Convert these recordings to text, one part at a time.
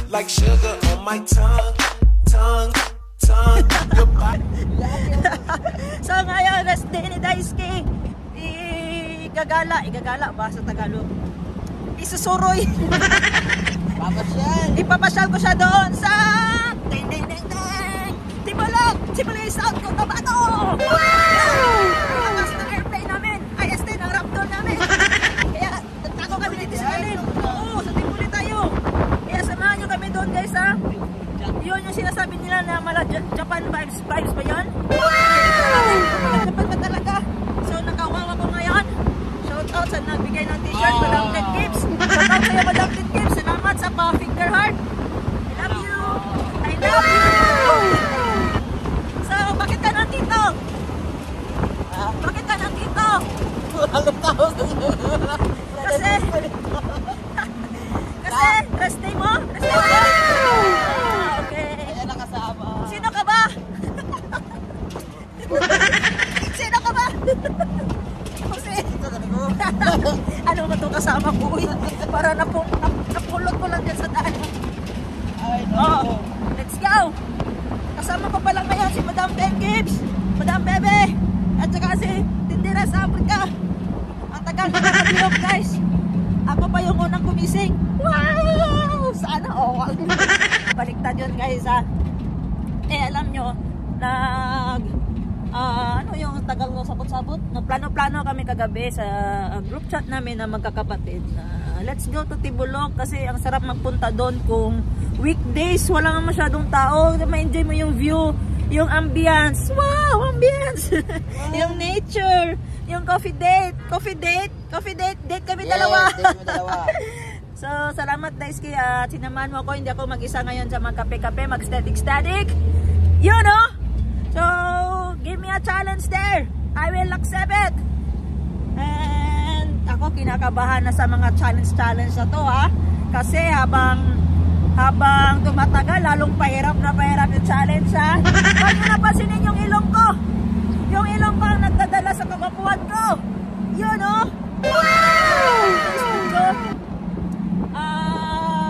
like sugar on my tongue. So ngayon, rest day ni Daisuke. Igagala ba sa Tagalog? Isusuroy. Ipapasyal ko siya doon sa ding ding ding ding Timolog, South Cotabato. Wow! Lakas ng airplane namin. IST ng Raptor namin. Kaya nagtago kami dito sa Alin. Oo, sa Timuli tayo. Kaya samahan nyo kami doon guys ha. Yun yung sinasabi nila na mala Japan vibes ba yun? Wow! Japan ba talaga? So nakawawa ko ngayon. Shout out sa nagbigay ng t-shirt, Madam Ted Gibbs. Shout out sa'yo Madam Ted Gibbs. Salamat sa pa-finger heart. I love you. I love you. So bakit ka nandito? Bakit ka nandito? Kasi rest day mo? Rest day mo? Sino ka ba? Sino ka ba? Kasi ano ba itong kasama ko? Para napulot ko lang dyan sa daan. Oh, let's go! Kasama ko pa lang ngayon si Madam Ben Gibbs, Madam Bebe, at saka si Tindira sa Africa. Ang tagal na nakabiyok guys. Ako pa yung unang kumising. Wow! Sana all. Baliktad yun guys ha. Alam nyo, ano yung tagal mo sabot-sabot? Plano-plano kami kagabi sa group chat namin na magkakapatid. Let's go to Tibulok kasi ang sarap magpunta doon kung weekdays, wala nga masyadong tao. Ma-enjoy mo yung view, yung ambience. Wow, ambience! Yung nature, yung coffee date kami dalawa. So, salamat Daisuke at sinamahan mo ko. Hindi ako mag-isa ngayon sa magkape-kape, mag-static. You know? So, give me a challenge there. I will accept it. And ako kinakabahan na sa mga challenge na to ha. Kasi habang tumatagal, lalong pahirap yung challenge ha. Huwag nyo napansinin yung ilong ko. Yung ilong ko ang nagdadala sa kagapuhan ko. You know? Wow!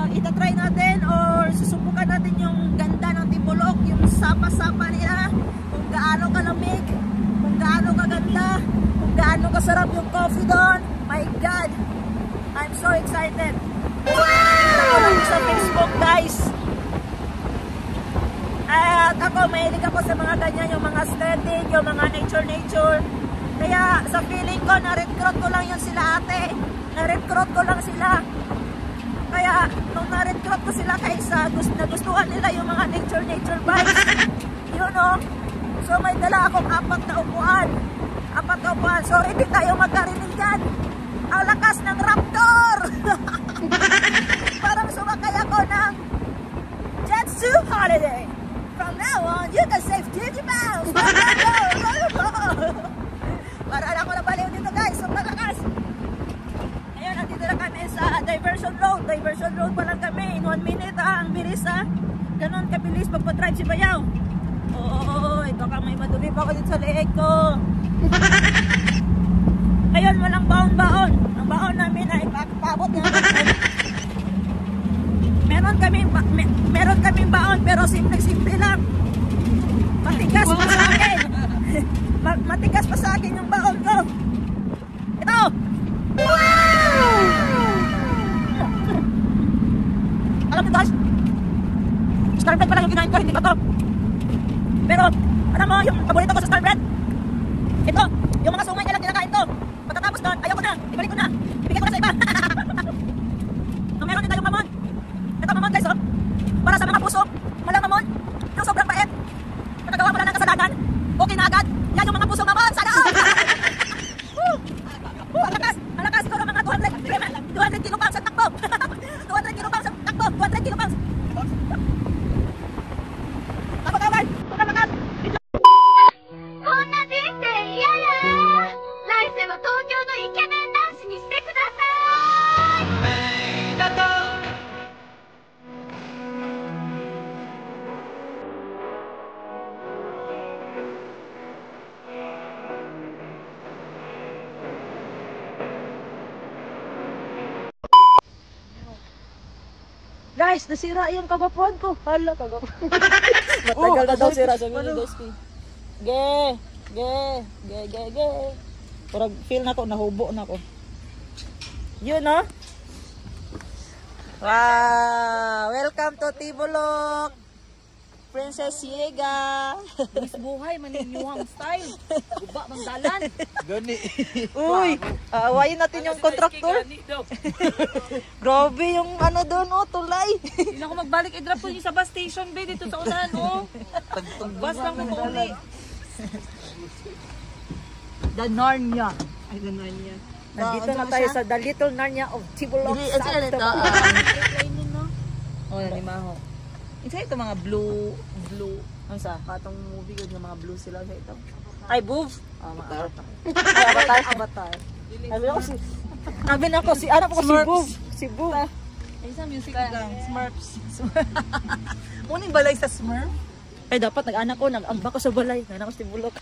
Itatry natin or susubukan natin yung ganda ng Tibulok, yung sapa-sapa nila, kung gaano kalamig, kung gaano kaganda, kung gaano kasarap yung coffee doon. My God, I'm so excited. Wow! Ako sa Facebook guys. At ako, mahilig ako sa mga ganyan, yung mga aesthetic, yung mga nature. Kaya sa feeling ko, na-recruit ko lang yun sila ate. Na-recruit ko lang sila. Kaya nung na-recruit ko sila kaysa nagustuhan nila yung mga nature vibes. You know? So may dala akong apat na upuan. So hindi tayo magkarinig dyan. Ang lakas ng Raptor! Parang sumakay ako ng Jetsu Holiday. From now on, you can save 50 pounds. Para ako nabaliw dito guys. Sobrang lakas. Ayun, nandito na kami sa Diversion Road pa lang kami. In 1 minute ha, ang bilis ha. Ganon kabilis pagpa-drive si Bayaw. Oo, ito ka, may madumi pa ako dito sa leeg ko. Ayun, walang baon-baon. Ang baon namin ay paabot nga. Meron kaming baon pero simple lang. Matigas pa sa akin. Matigas pa sa akin yung baon ko. Ito! Wow! Alam niyo guys, Starbread pa lang yung kinain ko, hindi ko to. Pero, alam mo, yung paborito ko sa Starbread, ito, yung mga sumay nilang kinakain to. Pagkatapos doon, ayaw ko na, ibalik ko na, ibigay ko na sa iba. So, meron din tayong mamon. Ito mamon guys, oh. Para sa mga puso, walang mamon, yung sobrang bait. Nakagawa mo lang ng kasalanan, okay na agad. Yan yung mga puso mamon, sana all! Ang lakas ko ng mga 200 kilopounds sa takbo. 200 kilopounds sa takbo, 200 kilopounds. Kapag-awal, kapag-awal. こんな人生嫌や。来世は東京のイケメン男子にしてくだ Guys, nasira yung kagapuan ko. Hala, kagapuan. Matagal na daw sira. Sabi ni guys, ge. Parang feel na ko, nahubo na ko. Yun, no? Wow! Welcome to Tibulok! Princess Yega! Miss buhay, maninyuhang style. Guba, mangdalan. Gani. Uy! Awayin natin yung contractor. Grabe yung ano doon, oh, tulay. Hindi na ako magbalik. I-drop ko yung sa bus station, be, dito sa unahan, oh. Bus lang ko uli. The Narnia. Ay, ganun niya. Nandito na tayo sa The Little Narnia of Tibulok. Oh, nanimaho. Isa ito mga blue. Ano sa? Katong movie yun, mga blue sila sa ito. Ay, Boov. Mga Avatar. Sabi na ko, si anak ko si Boov. Si Boov. Ay, sa music lang. Smurfs. Uning balay sa Smurf? Ay, dapat nag-anak ko, nag-amba ko sa balay. Nag-anak ko sa Tibulok.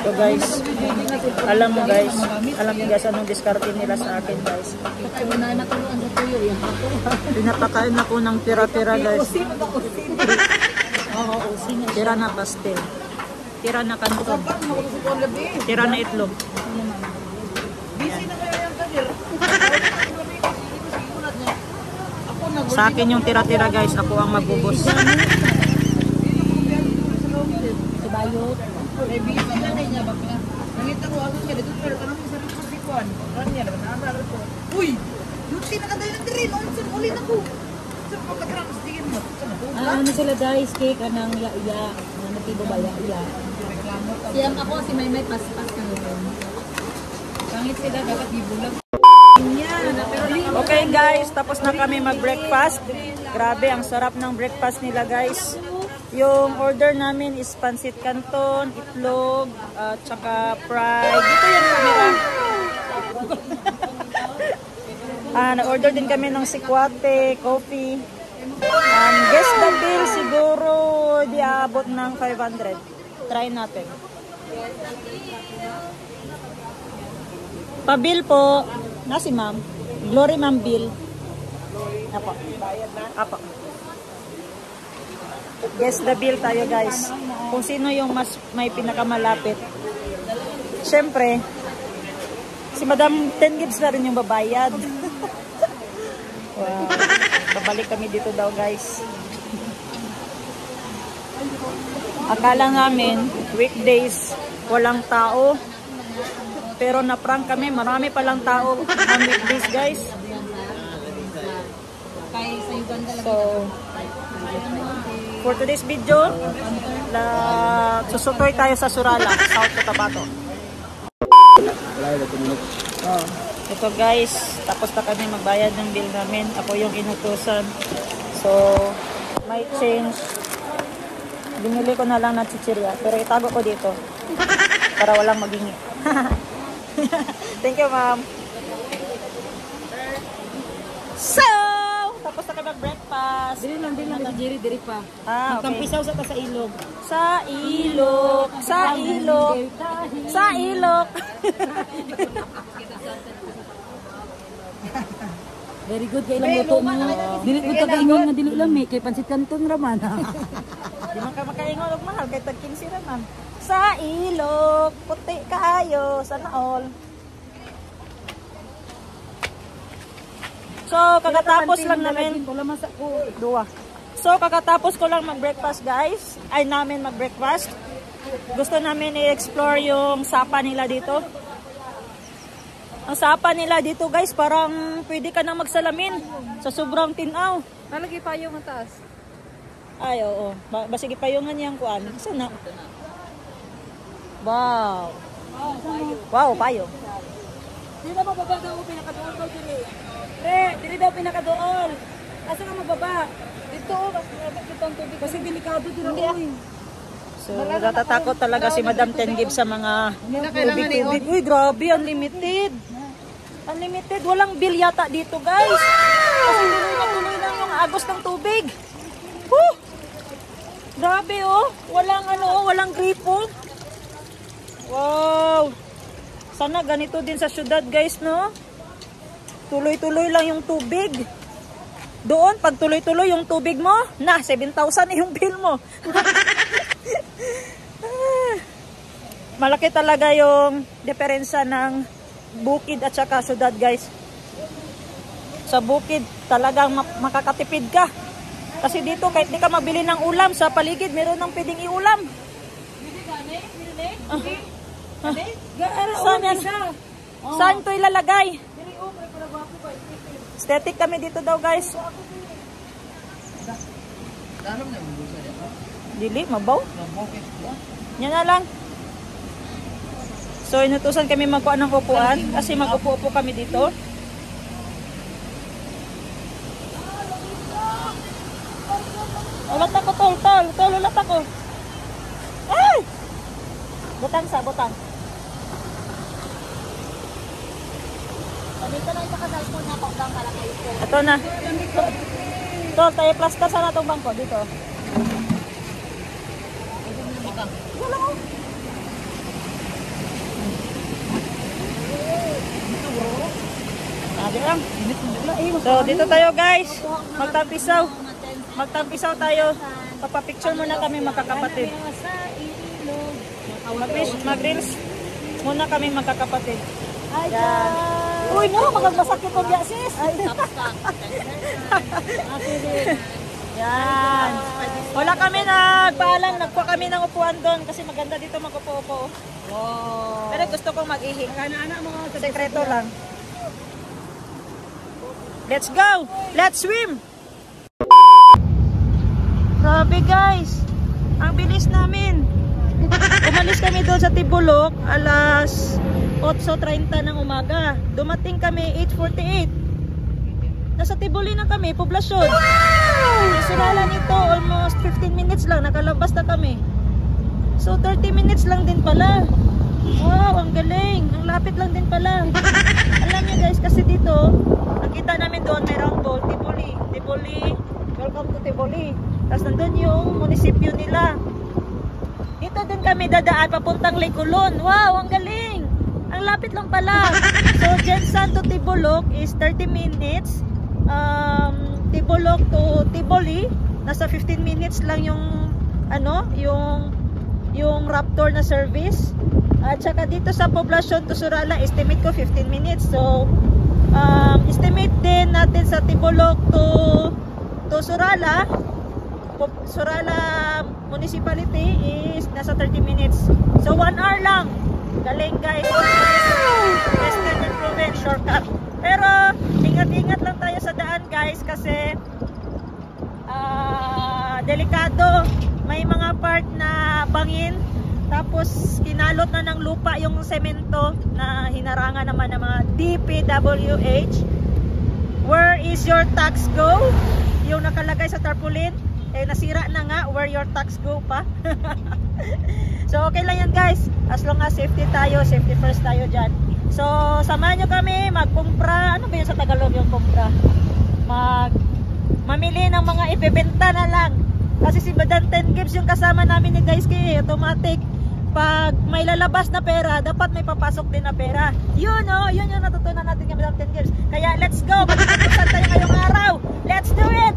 So guys, alam mo guys, anong diskarte nila sa akin guys. Pinapakain ako ng tira-tira guys. Tira na pastel. Tira na kanton. Tira na itlog. Sa akin yung tira-tira guys, ako ang magbubos. Bayot. Ay, busy lang niya ba pala? Nangita ko ako niya dito pero kanang sa report ko. Kanya na naaral ko. Uy, duty na kaday ng diri, noon sa uli na ko. Sa pagkakrang tingin mo. Ano sila guys, cake anang ya-ya, natibo ba ya-ya. Siyang ako si Maymay paspas ka noon. Pangit sila dapat gibulag. Okay guys, tapos na kami mag-breakfast. Grabe, ang sarap ng breakfast nila guys. Yung order namin is pancit canton, itlog, tsaka fried. Dito yung camera. Na-order din kami ng sikwate, coffee. Guess the bill siguro di aabot ng 500. Try natin. Pa-bill po. Na si ma'am. Glory ma'am bill. Apo. Apo. Guess the bill tayo guys. Kung sino yung mas may pinakamalapit. Siyempre, si Madam 10 gives na rin yung babayad. Wow. Babalik kami dito daw guys. Akala namin, weekdays, walang tao. Pero na-prank kami, marami palang tao on weekdays guys. So, for today's video, susutoy tayo sa Surala, South Cotabato. Oh, ito guys, tapos na kami magbayad ng bill namin. Ako yung inutusan. So, may change. Binili ko na lang ng chichirya, pero itago ko dito para walang magingi. Thank you, ma'am. So, tapos na kami mag-breakfast. Dili lang si Jerry, diri pa. Okay. Kampisaw sa ta sa ilog. Sa ilog. Sa ilog. Sa ilog. Very good kay ilang luto mo. Dili ko tagaingon nga dili lang may kay pansit canton raman. Di man ka makaingon og mahal kay tag 15 raman. Sa ilog, puti kaayo, sana all. So, kakatapos lang namin. Dua. So, kakatapos ko lang mag-breakfast guys. Ay, namin mag-breakfast. Gusto namin i-explore yung sapa nila dito. Ang sapa nila dito guys, parang pwede ka nang magsalamin sa sobrang tinaw. Nalagi pa yung taas. Ay, oo. Basigi pa yung niyang kuan. Sana. Wow. Wow, payo. Di na mababa daw pinakadool daw dili. Dili daw pinakadool. Asa ka mababa? Dito, dito ang tubig kasi delikado din ako. So, natatakot talaga si Madam 10 Gibbs sa mga tubig-tubig. Uy, grabe, unlimited. Unlimited. Walang bill yata dito, guys. Kasi tuloy lang yung agos ng tubig. Woo! Grabe, oh. Walang gripo. Wow. Sana ganito din sa syudad, guys, no? Tuloy-tuloy lang yung tubig. Doon, pag tuloy-tuloy yung tubig mo, na, 7,000 na yung bill mo. Malaki talaga yung diferensya ng bukid at saka syudad, guys. Sa bukid, talagang makakatipid ka. Kasi dito, kahit di ka mabili ng ulam, sa paligid, meron nang pwedeng iulam. Saan yan? Saan ito ilalagay? Aesthetic kami dito daw, guys. Dili, mabaw. Yan na lang. So, inutusan kami magkuha ng upuan kasi mag-upo-upo kami dito. Ulat ako, tol, ulat ako. Ay! Butang sa, butang. Dito na ito kasal po na pagdang malaki ito. Ito na. Tol, tayo plaster sana itong bangko dito. Wala ko. So, dito tayo, guys. Magtampisaw. Magtampisaw tayo. Papapicture muna kami magkakapatid. Mag-reels muna kami magkakapatid. Yan. Uy, no, magagmasakit ko diya, sis. Yan. Wala kami nagpaalam, nagkuha kami ng upuan doon kasi maganda dito mag-upo-upo. Wow. Pero gusto kong mag-ihi. Sekreto lang. Let's go! Let's swim! Grabe, guys. Ang bilis namin. Umalis kami doon sa Tibulok alas 8:30 ng umaga. Dumating kami 8:48. Nasa Tibuli na kami, poblasyon. Surala nito, almost 15 minutes lang. Nakalabas na kami. So, 30 minutes lang din pala. Wow, ang galing. Ang lapit lang din pala. Alam niyo, guys, kasi dito, nakita namin doon, may round ball, Tibuli. Tibuli, welcome to Tibuli. Tapos nandun yung munisipyo nila. Dito din kami dadaan, papuntang Lake Coulon. Wow, ang galing. Ang lapit lang pala. So, Jensan to Tibulok is 30 minutes. Tibulok to Tiboli, nasa 15 minutes lang yung ano, yung Raptor na service. At saka dito sa poblasyon to Surala, estimate ko 15 minutes. So, estimate din natin sa Tibulok to Surala municipality is nasa 30 minutes. So, 1 hour lang. Galing, guys. Tested and proven, shortcut. Pero, ingat-ingat lang tayo sa daan, guys, kasi delikado. May mga part na bangin, tapos kinalot na ng lupa yung semento na hinarangan naman ng mga DPWH. Where is your tax go? Yung nakalagay sa tarpaulin, eh nasira na nga, where your tax go pa. So okay lang yan, guys, as long as safety tayo, safety first tayo dyan. So samahan nyo kami magkumpra. Ano ba yun sa Tagalog yung kumpra? Mamili ng mga ibebenta na lang. Kasi si Madam 10 Gibbs yung kasama namin ni Daisuke, automatic. Pag may lalabas na pera, dapat may papasok din na pera. Yun, oh, yun yung natutunan natin kay Madam 10 Gibbs. Kaya let's go, mag-ipusan tayo ngayong araw. Let's do it!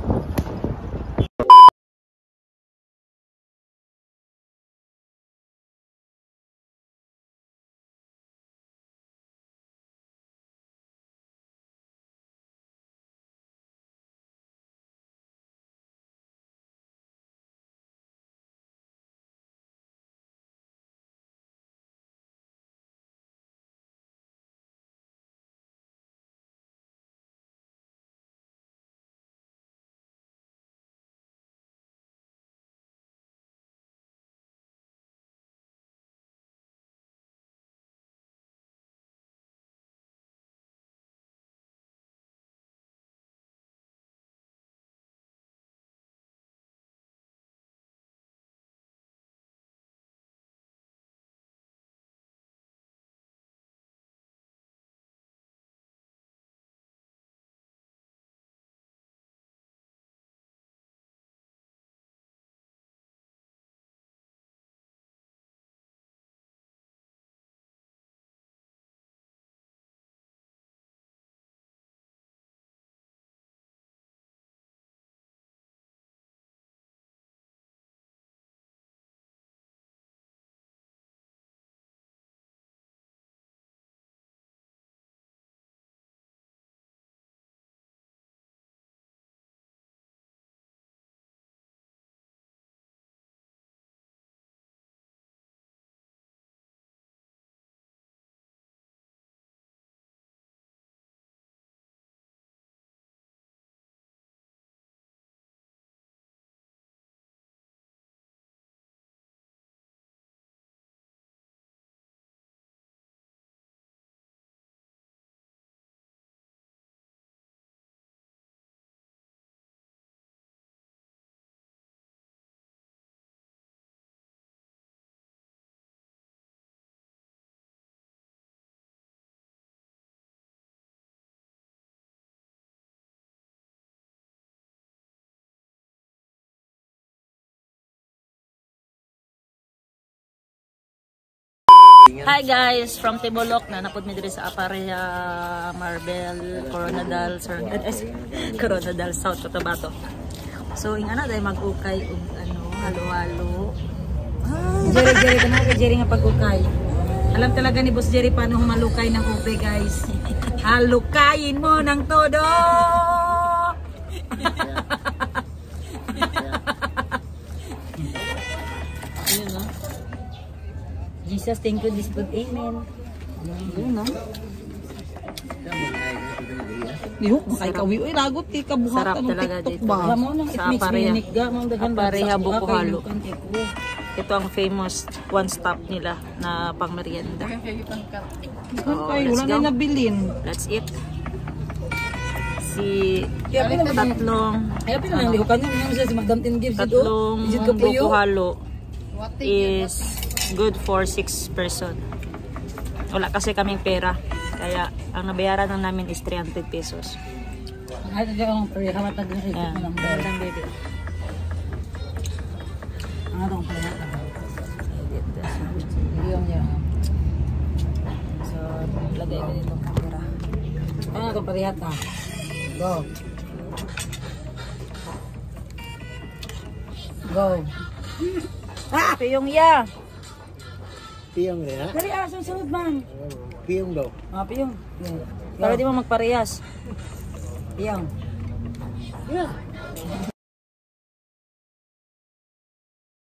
Hi guys, from Tibulok na napod mi diri sa Aparia, Marbel, Coronadal, Coronadal, South Cotabato. So ingana day mag-ukay og ano, halo-halo. Jerry ka na kay Jerry nga pag-ukay. Alam talaga ni Boss Jerry paano humalukay ng upe, guys. Halukayin mo ng todo. Yun, no? Jesus, thank you this food. Amen. Yun, no? Diyo, makay-kawi. Uy, lagot kay kabuhatan. Sarap talaga TikTok dito. ba? Sa Aparia Buko-halo. Ito ang famous one stop nila na pang merienda. Wala na nabilin. Let's eat. Tatlong buko-halo is good for 6 person. Wala kasi kaming pera. Kaya ang nabayaran lang namin is 300 pesos. Ayan, magandang baby. So, lagay ko dito ang camera. Ano itong parihata? Go. Go. Piyong ya. Piyong rin ha? Dari sunod man. Piyong daw. Piyong. Para di mo magparehas. Piyong.